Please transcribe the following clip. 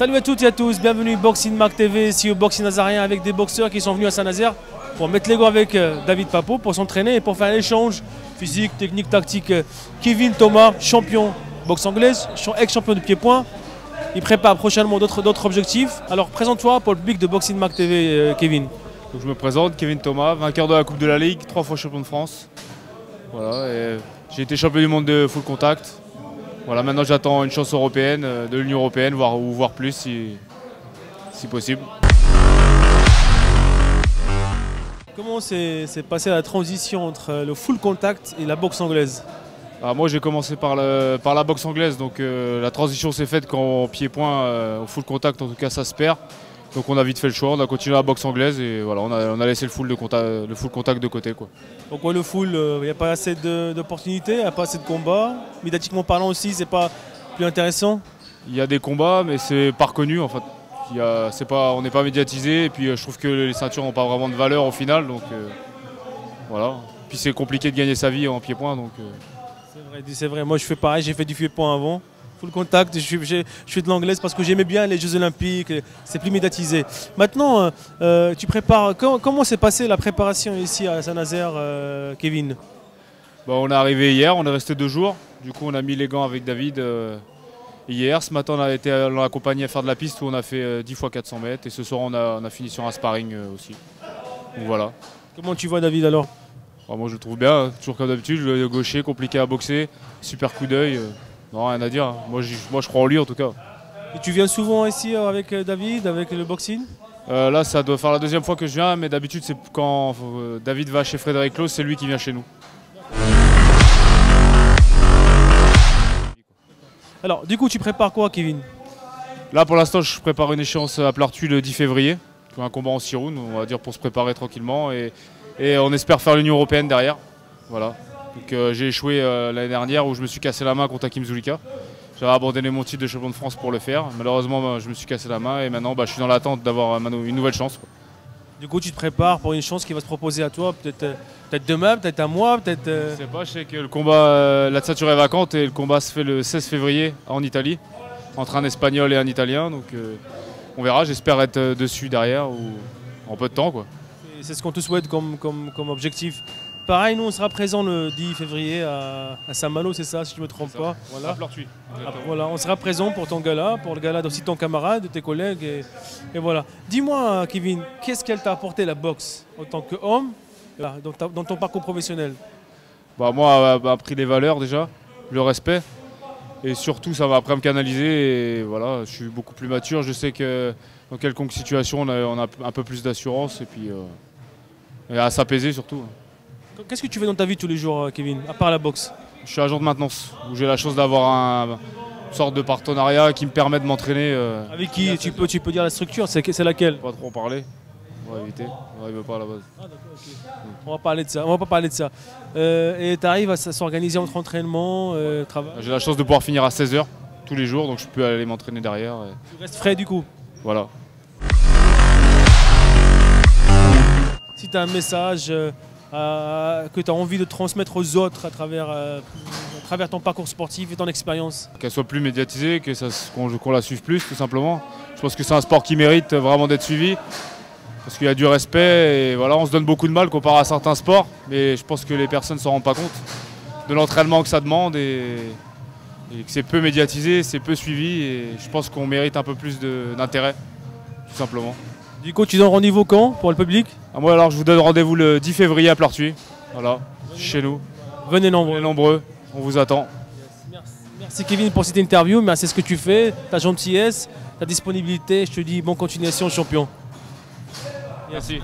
Salut à toutes et à tous, bienvenue Boxing Mag TV, ici au Boxing Nazarien avec des boxeurs qui sont venus à Saint-Nazaire pour mettre les gants avec David Papo, pour s'entraîner et pour faire un échange physique, technique, tactique. Kevin Thomas, champion boxe anglaise, ex-champion de pied-point. Il prépare prochainement d'autres objectifs. Alors présente-toi pour le public de Boxing Mag TV, Kevin. Donc, je me présente, Kevin Thomas, vainqueur de la Coupe de la Ligue, 3 fois champion de France. Voilà, j'ai été champion du monde de full contact. Voilà, maintenant j'attends une chance européenne, de l'Union européenne, voire plus si possible. Comment s'est passée la transition entre le full contact et la boxe anglaise? Alors moi j'ai commencé par la boxe anglaise, donc la transition s'est faite quand pied-point, au full contact en tout cas ça se perd. Donc on a vite fait le choix, on a continué la boxe anglaise et voilà, on a laissé le full contact de côté, quoi. Pourquoi le full? Il n'y a pas assez d'opportunités, il n'y a pas assez de combats. Médiatiquement parlant aussi, c'est pas plus intéressant? Il y a des combats mais c'est pas reconnu en fait. On n'est pas médiatisé et puis je trouve que les ceintures n'ont pas vraiment de valeur au final. Donc voilà. Puis c'est compliqué de gagner sa vie en pied-point. C'est vrai, moi je fais pareil, j'ai fait du pied-point avant. Full contact, je fais de l'anglaise parce que j'aimais bien les Jeux Olympiques, c'est plus médiatisé. Maintenant, tu prépares, comment s'est passée la préparation ici à Saint-Nazaire, Kevin? On est arrivé hier, on est resté 2 jours. Du coup, on a mis les gants avec David hier. Ce matin, on l'a accompagné à faire de la piste où on a fait 10 x 400 mètres. Et ce soir, on a fini sur un sparring aussi. Donc voilà. Comment tu vois David alors? Moi, je le trouve bien, toujours comme d'habitude. Le gaucher, compliqué à boxer, super coup d'œil. Non, rien à dire. Moi, je crois en lui en tout cas. Et tu viens souvent ici avec David, avec le boxing? Là, ça doit faire la 2e fois que je viens, mais d'habitude, c'est quand David va chez Frédéric Claus, c'est lui qui vient chez nous. Alors, du coup, tu prépares quoi, Kevin? Là, pour l'instant, je prépare une échéance à Plartuis le 10 février. Un combat en 6 rounds, on va dire, pour se préparer tranquillement. Et on espère faire l'Union européenne derrière. Voilà. Donc j'ai échoué l'année dernière où je me suis cassé la main contre Hakim Zulika. J'avais abandonné mon titre de champion de France pour le faire. Malheureusement, je me suis cassé la main et maintenant je suis dans l'attente d'avoir une nouvelle chance, quoi. Du coup, tu te prépares pour une chance qui va se proposer à toi, peut-être demain, peut-être à moi, peut-être... Je sais pas, je sais que le combat, la ceinture est vacante et le combat se fait le 16 février en Italie, entre un Espagnol et un Italien. Donc on verra, j'espère être dessus derrière ou en peu de temps, quoi. C'est ce qu'on te souhaite comme objectif. Pareil, nous on sera présent le 10 février à Saint-Malo, c'est ça, si je ne me trompe pas. Voilà. À Plartuis. Voilà, on sera présent pour ton gala, pour le gala aussi de ton camarade, de tes collègues. Et voilà. Dis-moi, Kevin, qu'est-ce qu'elle t'a apporté la boxe en tant qu'homme dans ton parcours professionnel? Moi, elle m'a appris les valeurs déjà, le respect. Et surtout, ça m'a appris à me canaliser. Et voilà, je suis beaucoup plus mature. Je sais que dans quelconque situation, on a un peu plus d'assurance et puis et à s'apaiser surtout. Qu'est-ce que tu fais dans ta vie tous les jours, Kevin, à part la boxe? Je suis agent de maintenance, où j'ai la chance d'avoir une sorte de partenariat qui me permet de m'entraîner. Avec qui? Tu peux dire la structure, c'est laquelle? Pas trop en parler, on va éviter, on n'arrive pas à la base. Ah d'accord, ok. On va parler de ça, on va pas parler de ça. Et tu arrives à s'organiser entre entraînement, travail? J'ai la chance de pouvoir finir à 16 h tous les jours, donc je peux aller m'entraîner derrière. Tu restes frais du coup? Voilà. Si tu as un message que tu as envie de transmettre aux autres à travers ton parcours sportif et ton expérience? Qu'elle soit plus médiatisée, qu'on la suive plus tout simplement. Je pense que c'est un sport qui mérite vraiment d'être suivi. Parce qu'il y a du respect et voilà, on se donne beaucoup de mal comparé à certains sports. Mais je pense que les personnes ne s'en rendent pas compte de l'entraînement que ça demande et que c'est peu médiatisé, c'est peu suivi. Et je pense qu'on mérite un peu plus d'intérêt, tout simplement. Du coup, tu donnes rendez-vous quand pour le public? Moi alors je vous donne rendez-vous le 10 février à Plartuis, voilà, chez nous. Venez nombreux. Venez nombreux, on vous attend. Merci Kevin pour cette interview, merci ce que tu fais, ta gentillesse, ta disponibilité. Je te dis bonne continuation champion. Merci.